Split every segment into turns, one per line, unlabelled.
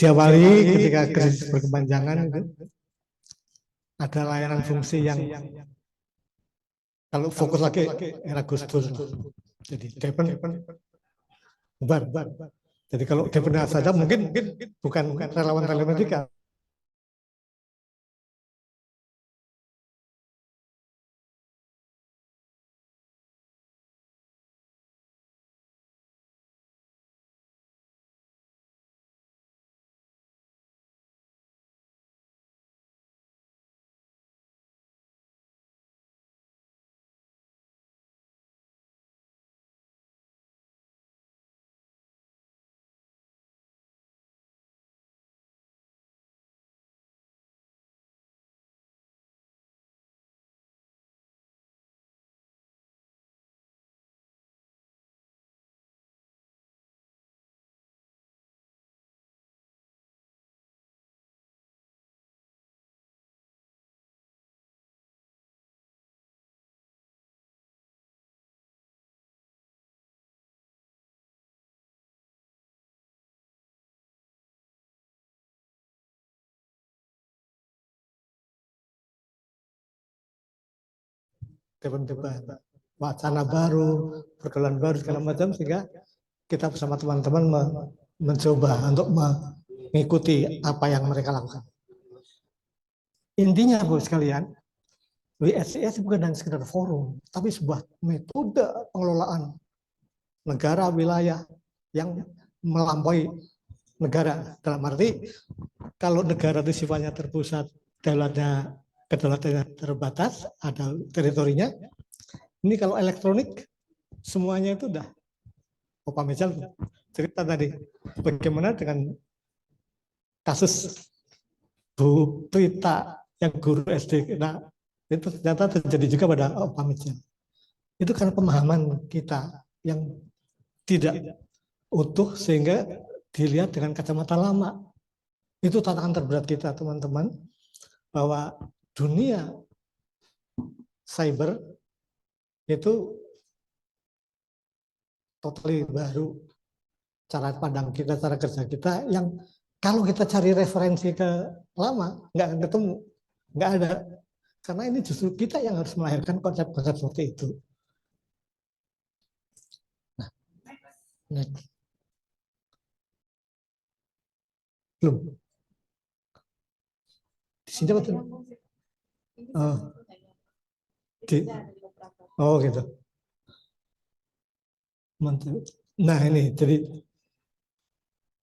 diawali ketika krisis berkepanjangan itu ada layanan fungsi yang kalau fokus lagi era Gus Dur, jadi Depen bubar. Jadi kalau Depen saja mungkin bukan relawan telematika. Depan-depan wacana baru, pergaulan baru segala macam, sehingga kita bersama teman-teman mencoba untuk mengikuti apa yang mereka lakukan. Intinya Bu sekalian, WSCS bukan hanya sekedar forum, tapi sebuah metode pengelolaan negara wilayah yang melampaui negara. Dalam arti kalau negara itu sifatnya terpusat, kedaulatannya terbatas, ada teritorinya. Ini kalau elektronik semuanya itu udah Pak Mejal cerita tadi bagaimana dengan kasus Bu Prita yang guru SD. Nah, itu ternyata terjadi juga pada Pak Mejal. Itu karena pemahaman kita yang tidak utuh sehingga dilihat dengan kacamata lama. Itu tantangan terberat kita teman-teman, bahwa dunia cyber itu totally baru, cara pandang kita, cara kerja kita, yang kalau kita cari referensi ke lama nggak akan ketemu, nggak ada. Karena ini justru kita yang harus melahirkan konsep-konsep seperti itu. Nah, next. Belum. Di sini apa tuh? Oh. Oh gitu. Nah ini jadi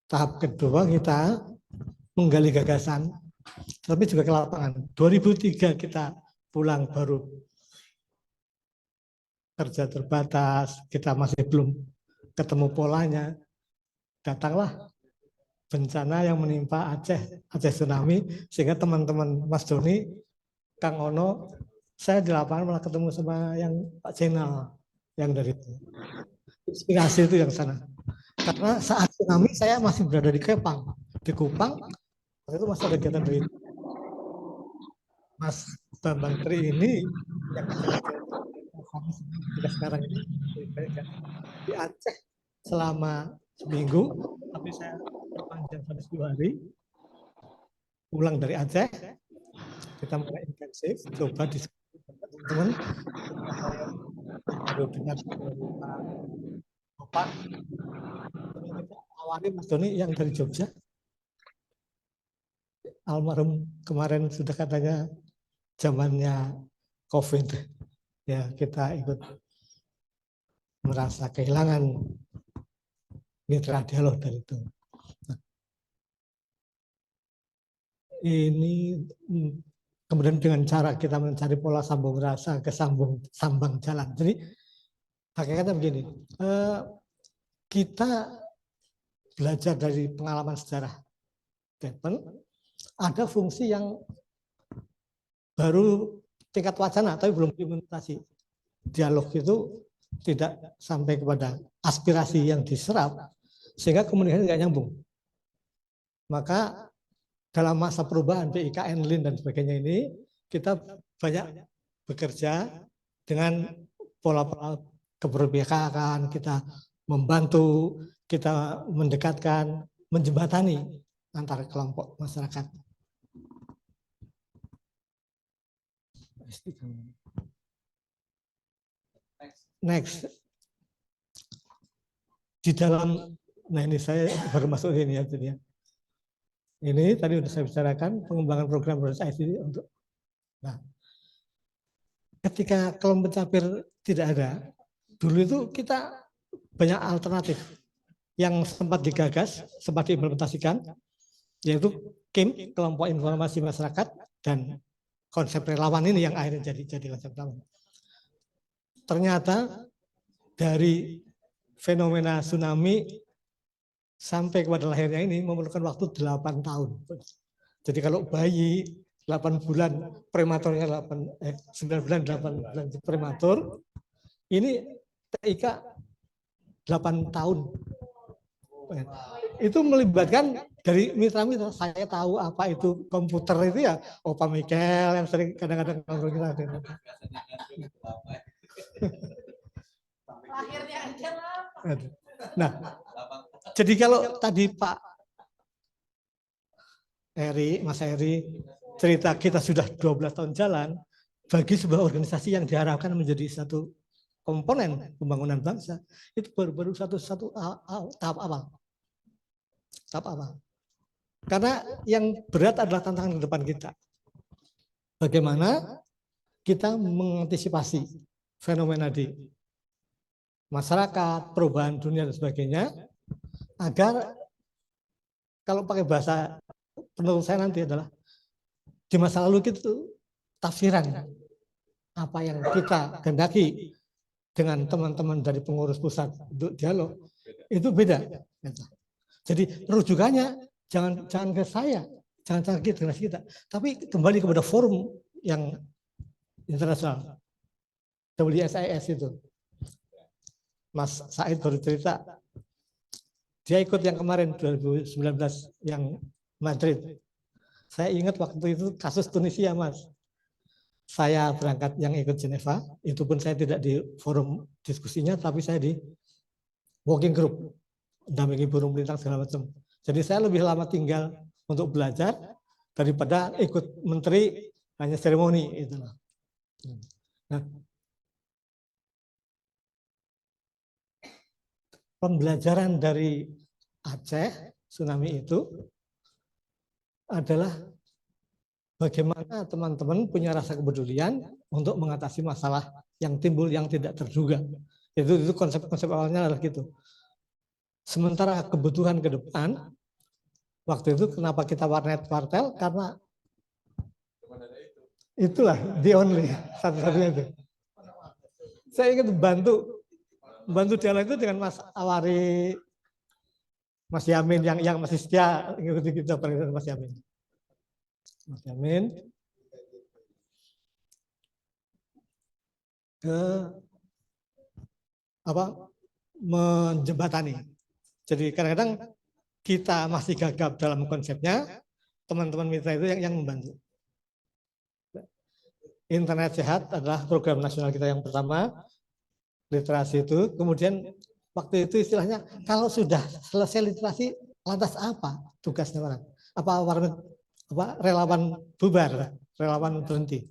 tahap kedua kita menggali gagasan, tapi juga ke lapangan. 2003 kita pulang baru kerja terbatas, kita masih belum ketemu polanya. Datanglah bencana yang menimpa Aceh tsunami, sehingga teman-teman Mas Doni, Kang Ono, saya di lapangan malah ketemu sama yang Pak Jenal, yang dari itu. Inspirasi itu yang sana. Karena saat tsunami saya masih berada di Kepang, di Kupang, itu masih ada kegiatan dari Mas Bambang Tri ini yang sekarang ini di Aceh selama seminggu, tapi saya perpanjang sampai 10 hari. Pulang dari Aceh, kita mulai intensif, coba diskusi teman-teman. Baru dengar Bapak, awalnya Mas Doni yang dari Jogja, almarhum kemarin sudah katanya zamannya COVID, ya kita ikut merasa kehilangan mitra dialog dari itu. Nah, ini kemudian dengan cara kita mencari pola sambung rasa ke sambang jalan. Jadi hakikatnya begini, kita belajar dari pengalaman sejarah Depen, ada fungsi yang baru tingkat wacana tapi belum diimplementasi. Dialog itu tidak sampai kepada aspirasi yang diserap, sehingga komunikasi nggak nyambung. Maka dalam masa perubahan PIKN, LIN, dan sebagainya ini, kita banyak bekerja dengan pola-pola keberpihakan, kita membantu, kita mendekatkan, menjembatani antar kelompok masyarakat. Next. Di dalam, nah ini saya baru masuk ini ya. Ini tadi sudah saya bicarakan pengembangan program berbasis ICT untuk. Nah, ketika kelompok pencapir tidak ada, dulu itu kita banyak alternatif yang sempat digagas, sempat diimplementasikan, yaitu KIM, kelompok informasi masyarakat, dan konsep relawan ini yang akhirnya jadi konsep relawan. Ternyata dari fenomena tsunami sampai kepada lahirnya ini memerlukan waktu 8 tahun. Jadi kalau bayi 8 bulan, prematurnya 9 bulan, 8 bulan prematur, ini TIK 8 tahun. Itu melibatkan dari mitra-mitra. Saya tahu apa itu komputer itu ya, Pak Michael yang sering kadang-kadang ngobrol kita.
Lahirnya aja lah.
Nah, jadi kalau tadi Pak Mas Eri cerita kita sudah 12 tahun jalan, bagi sebuah organisasi yang diharapkan menjadi satu komponen pembangunan bangsa, itu baru satu tahap awal. Tahap awal. Karena yang berat adalah tantangan di depan kita. Bagaimana kita mengantisipasi fenomena di masyarakat, perubahan dunia dan sebagainya, agar kalau pakai bahasa menurut saya nanti adalah di masa lalu itu tafsiran apa yang kita kehendaki dengan teman-teman dari pengurus pusat untuk dialog itu beda. Jadi rujukannya jangan ke saya, jangan ke generasi kita, tapi kembali kepada forum yang internasional, WSIS itu. Mas Said baru cerita, dia ikut yang kemarin 2019 yang Madrid. Saya ingat waktu itu kasus Tunisia, Mas. Saya berangkat yang ikut Geneva, itu pun saya tidak di forum diskusinya, tapi saya di working group, dampingi burung melintang segala macam. Jadi saya lebih lama tinggal untuk belajar daripada ikut menteri hanya seremoni itu. Nah, pembelajaran dari Aceh tsunami itu adalah bagaimana teman-teman punya rasa kepedulian untuk mengatasi masalah yang timbul yang tidak terduga. Itu konsep-konsep awalnya adalah gitu. Sementara kebutuhan ke depan, waktu itu kenapa kita warnet-wartel, karena itulah the only, satu-satunya itu. Saya ingin bantu dialog itu dengan Mas Awari, Mas Yamin yang masih setia ngikuti kita, Mas Yamin. Mas Yamin ke menjembatani. Jadi kadang-kadang kita masih gagap dalam konsepnya, teman-teman mitra itu yang membantu. Internet Sehat adalah program nasional kita yang pertama, literasi itu. Kemudian waktu itu istilahnya, kalau sudah selesai literasi, lantas apa tugasnya orang? Apa relawan bubar, relawan berhenti?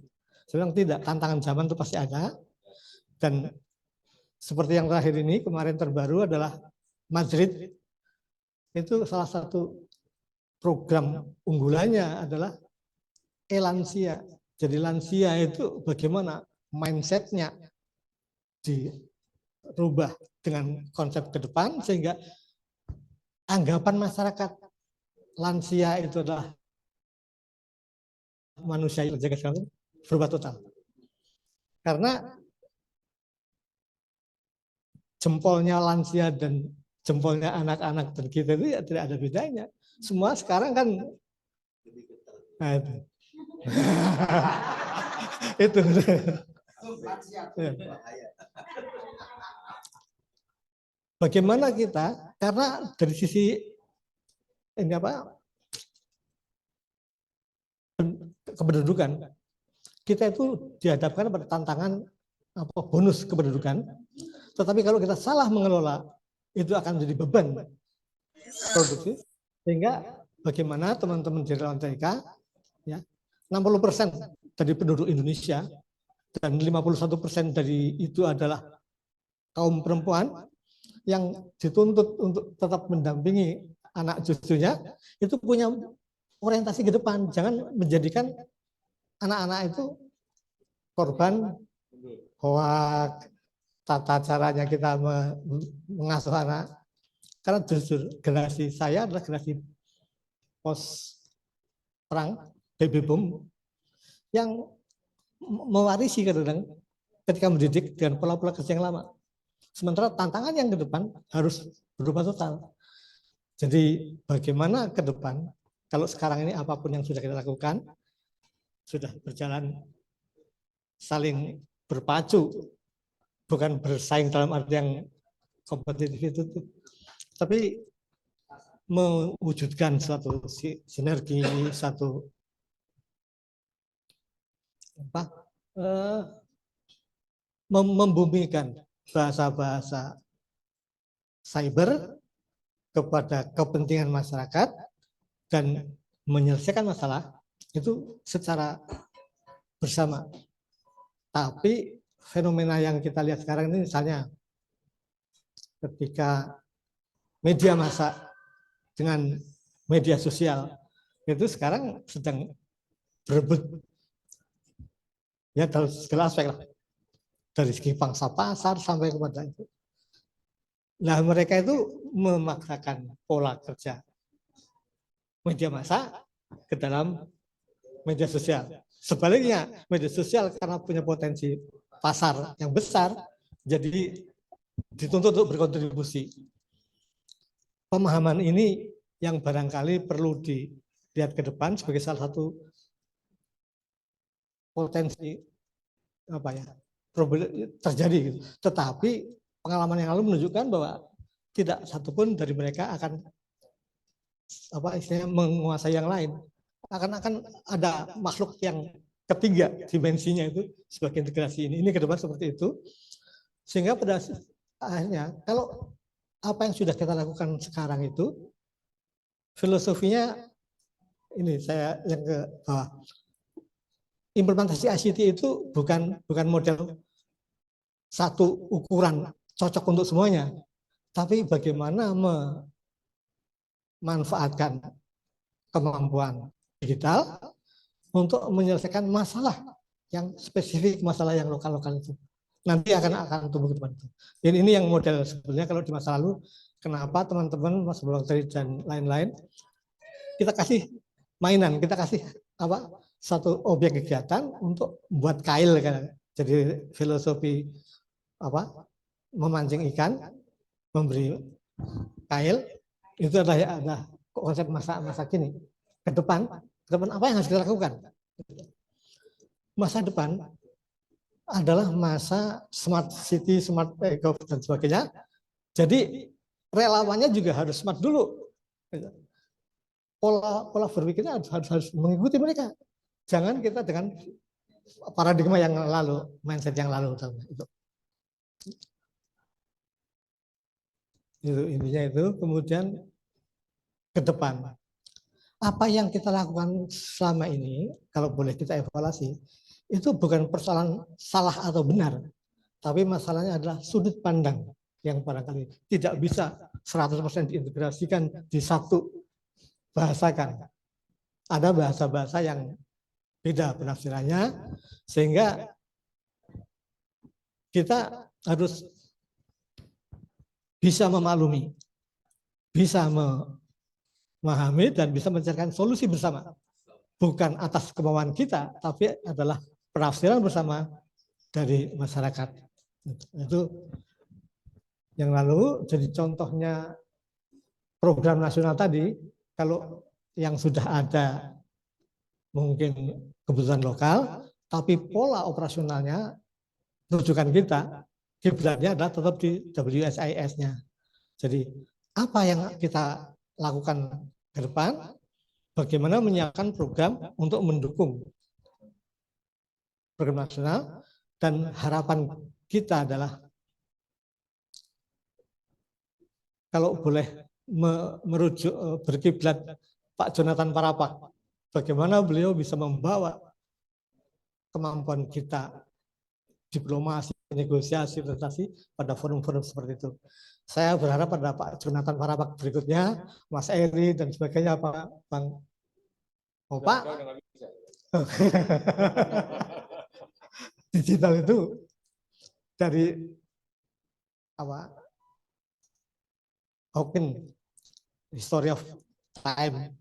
Sebenarnya tidak, tantangan zaman itu pasti ada. Dan seperti yang terakhir ini, kemarin terbaru adalah Madrid, itu salah satu program unggulannya adalah lansia. Jadi lansia itu bagaimana mindsetnya dirubah dengan konsep ke depan, sehingga anggapan masyarakat lansia itu adalah manusia yang terjaga sekali berubah total. Karena jempolnya lansia dan jempolnya anak-anak dan kita itu ya tidak ada bedanya. Semua sekarang kan itu. Bagaimana kita, karena dari sisi ini kependudukan, kita itu dihadapkan pada tantangan bonus kependudukan. Tetapi kalau kita salah mengelola, itu akan menjadi beban produksi, sehingga bagaimana teman-teman di relawan TK, ya, 60% dari penduduk Indonesia dan 51% dari itu adalah kaum perempuan yang dituntut untuk tetap mendampingi anak cucunya, itu punya orientasi ke depan. Jangan menjadikan anak-anak itu korban hoak, tata caranya kita mengasuh anak. Karena justru generasi saya adalah generasi pos perang, baby boom, yang mewarisi kadang ketika mendidik dengan pola-pola kerja yang lama. Sementara tantangan yang ke depan harus berubah total. Jadi bagaimana ke depan, kalau sekarang ini apapun yang sudah kita lakukan, sudah berjalan saling berpacu, bukan bersaing dalam arti yang kompetitif itu, tapi mewujudkan suatu sinergi, satu membumikan bahasa-bahasa cyber kepada kepentingan masyarakat dan menyelesaikan masalah itu secara bersama. Tapi fenomena yang kita lihat sekarang ini misalnya ketika media massa dengan media sosial itu sekarang sedang berebut ya dalam segala aspek lah, dari segi pangsa pasar sampai kepada itu. Nah mereka itu memaksakan pola kerja media massa ke dalam media sosial. Sebaliknya media sosial karena punya potensi pasar yang besar, jadi dituntut untuk berkontribusi. Pemahaman ini yang barangkali perlu dilihat ke depan sebagai salah satu potensi apa ya terjadi. Tetapi pengalaman yang lalu menunjukkan bahwa tidak satupun dari mereka akan istilahnya menguasai yang lain. Akan ada makhluk yang ketiga dimensinya itu sebagai integrasi ini ke depan seperti itu, sehingga pada akhirnya kalau apa yang sudah kita lakukan sekarang itu filosofinya ini saya yang ke bawah, implementasi ICT itu bukan model satu ukuran cocok untuk semuanya, tapi bagaimana memanfaatkan kemampuan digital untuk menyelesaikan masalah yang spesifik, masalah yang lokal-lokal itu. Nanti akan tumbuh ke depan itu. Dan ini yang model sebenarnya kalau di masa lalu, kenapa teman-teman Mas Bolotri dan lain-lain, kita kasih mainan, kita kasih satu objek kegiatan untuk buat kail kan. Jadi filosofi memancing ikan, memberi kail, itu adalah konsep masa kini. Ke depan apa yang harus kita lakukan? Masa depan adalah masa smart city, smart eco dan sebagainya. Jadi relawannya juga harus smart dulu. Pola berpikirnya harus mengikuti mereka. Jangan kita dengan paradigma yang lalu, mindset yang lalu. Itu intinya itu. Kemudian ke depan, apa yang kita lakukan selama ini, kalau boleh kita evaluasi, itu bukan persoalan salah atau benar, tapi masalahnya adalah sudut pandang yang barangkali tidak bisa 100% diintegrasikan di satu bahasakan. Ada bahasa-bahasa yang beda penafsirannya, sehingga kita harus bisa memaklumi, bisa memahami dan bisa mencarikan solusi bersama. Bukan atas kemauan kita, tapi adalah penafsiran bersama dari masyarakat. Itu yang lalu. Jadi contohnya program nasional tadi, kalau yang sudah ada mungkin kebutuhan lokal, tapi pola operasionalnya rujukan kita, kiblatnya adalah tetap di WSIS-nya. Jadi apa yang kita lakukan ke depan? Bagaimana menyiapkan program untuk mendukung program nasional, dan harapan kita adalah kalau boleh merujuk berkiblat Pak Jonathan Parapak, bagaimana beliau bisa membawa kemampuan kita diplomasi, negosiasi, presentasi pada forum-forum seperti itu. Saya berharap pada Pak Jonathan Parapak berikutnya, Mas Eri dan sebagainya, Pak Bang. Oh Pak, digital itu dari apa? Hawking, History of Time.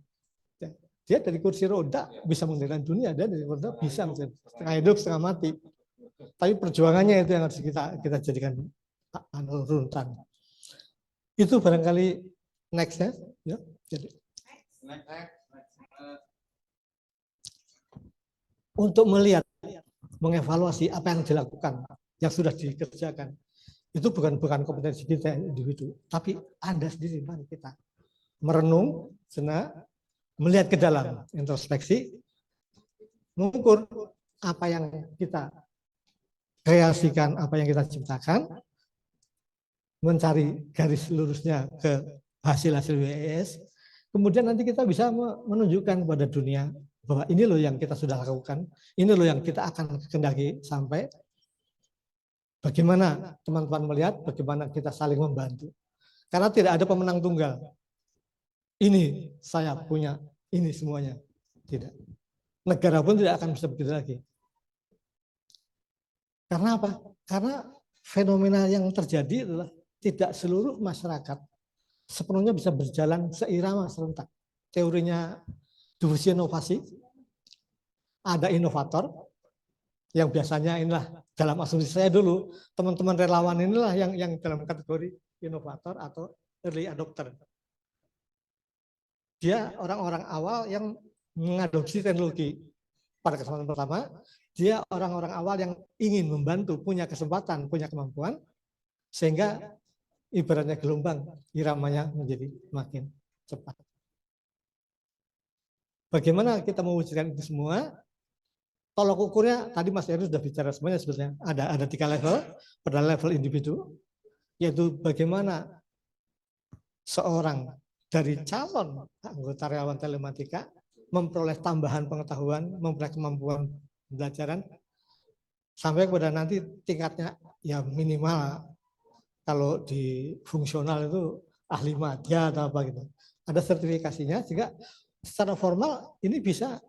Dia dari kursi roda bisa mengendalikan dunia, dia dari kursi roda bisa setengah hidup setengah mati. Tapi perjuangannya itu yang harus kita jadikan runutan. Itu barangkali next ya. Jadi untuk melihat, mengevaluasi apa yang dilakukan, yang sudah dikerjakan, itu bukan kompetensi kita individu, tapi Anda sendiri, mari kita merenung, melihat ke dalam, introspeksi, mengukur apa yang kita kreasikan, apa yang kita ciptakan, mencari garis lurusnya ke hasil-hasil WES, kemudian nanti kita bisa menunjukkan kepada dunia bahwa ini loh yang kita sudah lakukan, ini loh yang kita akan kendaki sampai. Bagaimana teman-teman melihat, bagaimana kita saling membantu. Karena tidak ada pemenang tunggal. Ini saya punya, ini semuanya. Tidak. Negara pun tidak akan bisa begitu lagi. Karena apa? Karena fenomena yang terjadi adalah tidak seluruh masyarakat sepenuhnya bisa berjalan seirama serentak. Teorinya diffusi inovasi, ada inovator yang biasanya inilah dalam asumsi saya dulu, teman-teman relawan inilah yang dalam kategori inovator atau early adopter. Dia orang-orang awal yang mengadopsi teknologi. Pada kesempatan pertama, dia orang-orang awal yang ingin membantu, punya kesempatan, punya kemampuan, sehingga ibaratnya gelombang, iramanya menjadi makin cepat. Bagaimana kita mewujudkan itu semua? Tolok ukurnya, tadi Mas Heru sudah bicara semuanya sebenarnya. Ada 3 level, pada level individu, yaitu bagaimana seorang dari calon anggota relawan telematika memperoleh tambahan pengetahuan, memperoleh kemampuan pembelajaran, sampai kepada nanti tingkatnya ya minimal kalau di fungsional itu ahli madya atau apa gitu. Ada sertifikasinya sehingga secara formal ini bisa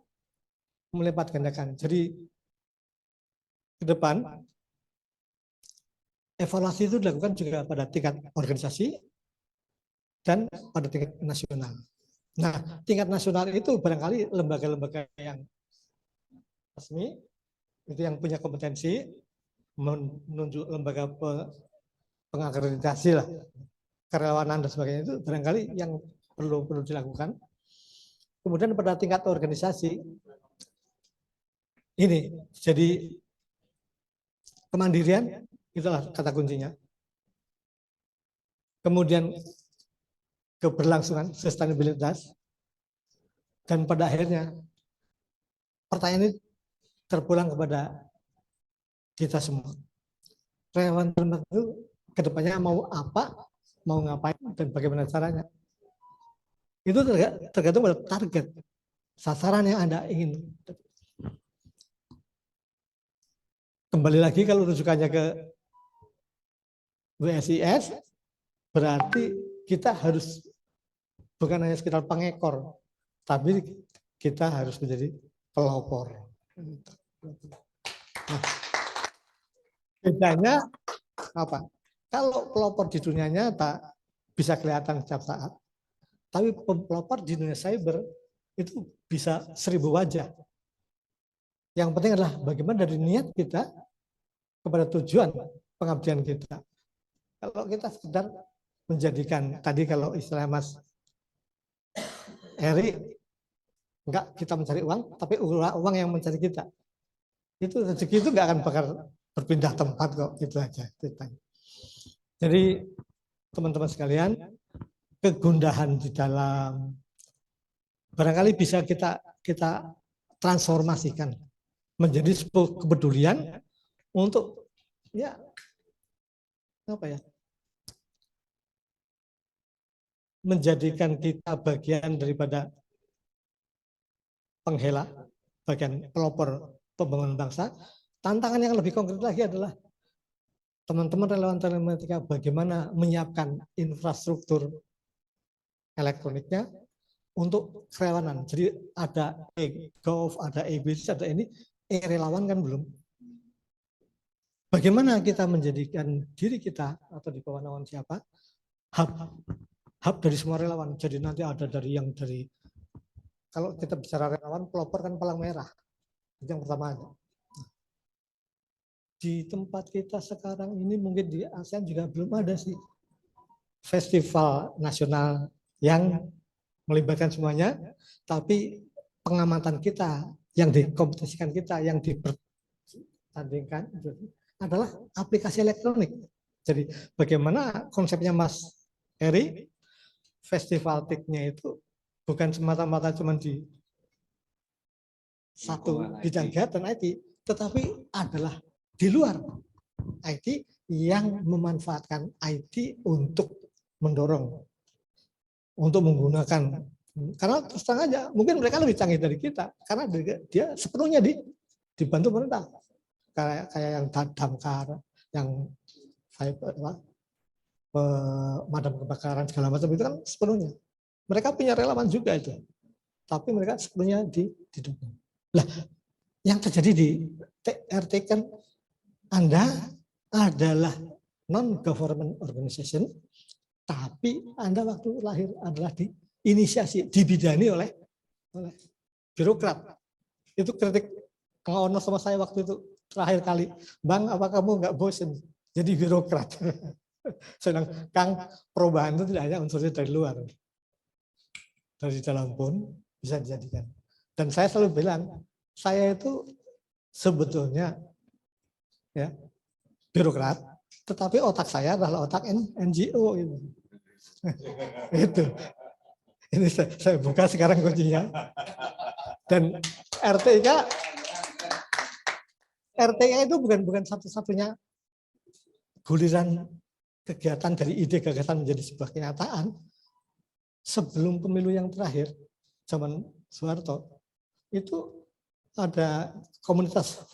melipat gandakan. Jadi ke depan evaluasi itu dilakukan juga pada tingkat organisasi dan pada tingkat nasional. Nah, tingkat nasional itu barangkali lembaga-lembaga yang resmi itu yang punya kompetensi menunjuk lembaga pengakreditasi lah, kerelawanan dan sebagainya, itu barangkali yang perlu dilakukan. Kemudian pada tingkat organisasi ini jadi kemandirian, itulah kata kuncinya. Kemudian keberlangsungan, sustainabilitas, dan pada akhirnya pertanyaan ini terpulang kepada kita semua. Relawan itu kedepannya mau apa, mau ngapain, dan bagaimana caranya. Itu tergantung pada target, sasaran yang Anda ingin. Kembali lagi kalau rujukannya ke WSIS, berarti kita harus bukan hanya sekedar pengekor, tapi kita harus menjadi pelopor. Nah, bedanya apa? Kalau pelopor di dunia nyata bisa kelihatan setiap saat, tapi pelopor di dunia cyber itu bisa 1000 wajah. Yang penting adalah bagaimana dari niat kita kepada tujuan pengabdian kita. Kalau kita sekedar menjadikan, tadi kalau istilah Mas Eri, enggak kita mencari uang, tapi uang yang mencari kita. Itu rezeki itu enggak akan bakal berpindah tempat kok, gitu aja ceritanya. Jadi teman-teman sekalian, kegundahan di dalam barangkali bisa kita transformasikan menjadi sebuah kepedulian untuk ya apa ya, menjadikan kita bagian daripada penghela, bagian pelopor pembangunan bangsa. Tantangan yang lebih konkret lagi adalah teman-teman relawan telematika bagaimana menyiapkan infrastruktur elektroniknya untuk kerelawanan. Jadi ada e-gov, ada e-bis, ada ini, relawan kan belum. Bagaimana kita menjadikan diri kita atau di bawah naungan siapa hub dari semua relawan. Jadi nanti ada dari kalau kita bicara relawan, pelopor kan palang merah. Itu yang pertama. Di tempat kita sekarang ini mungkin di ASEAN juga belum ada sih festival nasional yang melibatkan semuanya, tapi pengamatan kita, yang dikompetisikan kita, yang dipertandingkan adalah aplikasi elektronik. Jadi bagaimana konsepnya Mas Heri, festival TIK-nya itu bukan semata-mata cuma di satu bidang kegiatan IT, tetapi adalah di luar IT yang memanfaatkan IT untuk mendorong, untuk menggunakan. Karena terus terang aja, mungkin mereka lebih canggih dari kita, karena dia sepenuhnya dibantu pemerintah. Kayak yang damkar, yang pemadam kebakaran segala macam itu kan sepenuhnya. Mereka punya relawan juga itu, tapi mereka sepenuhnya didukung. Lah, yang terjadi di TRT kan Anda adalah non-government organization, tapi Anda waktu lahir adalah diinisiasi, dibidani oleh birokrat. Itu kritik Kang Ono sama saya waktu itu terakhir kali. Bang, apa kamu nggak bosan jadi birokrat? Sedang Kang, perubahan itu tidak hanya unsurnya dari luar. Dari dalam pun bisa dijadikan. Dan saya selalu bilang, saya itu sebetulnya ya birokrat, tetapi otak saya adalah otak NGO itu. Itu. Ini saya buka sekarang kuncinya. Dan RTK itu bukan satu-satunya guliran kegiatan dari ide gagasan menjadi sebuah kenyataan. Sebelum pemilu yang terakhir, zaman Soeharto, itu ada komunitas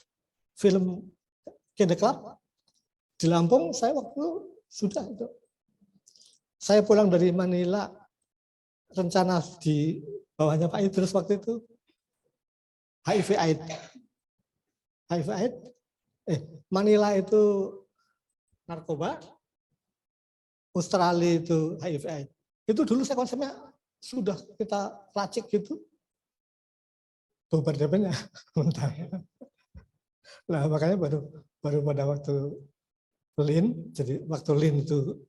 film Kende Club di Lampung. Saya waktu sudah itu. Saya pulang dari Manila, rencana di bawahnya Pak Idrus waktu itu HIV/AIDS. Manila itu narkoba, Australia itu HIV/AIDS. Itu dulu saya konsepnya sudah kita racik gitu, bubar depannya mentah. Nah makanya baru pada waktu Lin, jadi waktu Lin itu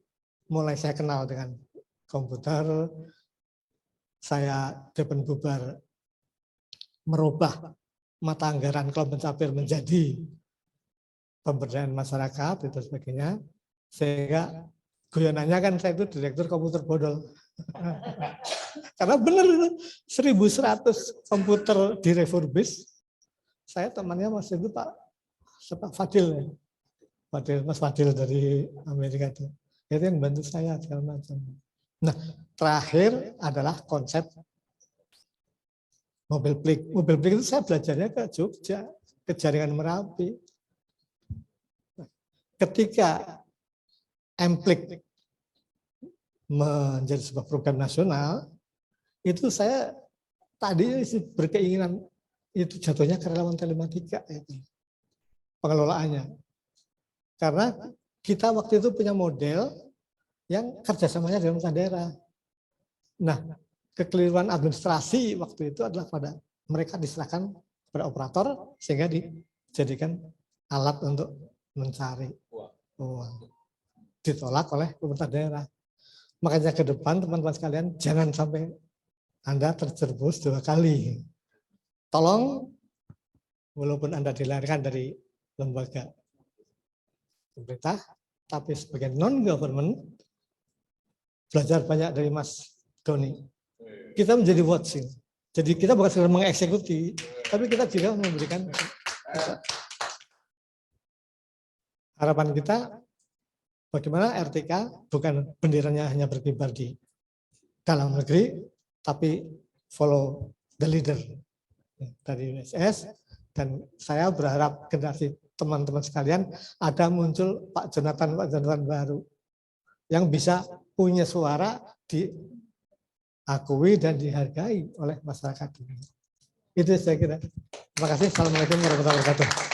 mulai saya kenal dengan komputer, saya depan bubar merubah mata anggaran kelompok pencapir menjadi pemberdayaan masyarakat itu sebagainya, sehingga guyonannya kan saya itu direktur komputer bodol. Karena benar 1.100 komputer direfurbish. Saya temannya masih itu Pak Fadil ya. Mas Fadil dari Amerika itu yang bantu saya segala macam. Nah, terakhir adalah konsep mobil plik. Mobil plik itu saya belajarnya ke Jogja, ke Jaringan Merapi. Ketika Mplik menjadi sebuah program nasional, itu saya tadi berkeinginan itu jatuhnya ke relawan telematika itu pengelolaannya. Karena kita waktu itu punya model yang kerjasamanya dengan pemerintah daerah. Nah, kekeliruan administrasi waktu itu adalah pada mereka diserahkan pada operator sehingga dijadikan alat untuk mencari uang. Ditolak oleh pemerintah daerah. Makanya ke depan teman-teman sekalian jangan sampai Anda terjerumus 2 kali. Tolong, walaupun Anda dilahirkan dari lembaga pemerintah, tapi sebagai non-government, belajar banyak dari Mas Doni. Kita menjadi watching. Jadi kita bukan sekedar mengeksekusi, tapi kita juga memberikan harapan kita bagaimana RTK bukan benderanya hanya berkibar di dalam negeri, tapi follow the leader. dari USS, dan saya berharap generasi teman-teman sekalian ada muncul Pak Jonathan baru yang bisa punya suara, diakui dan dihargai oleh masyarakat. Itu saya kira. Terima kasih. Assalamualaikum warahmatullahi wabarakatuh.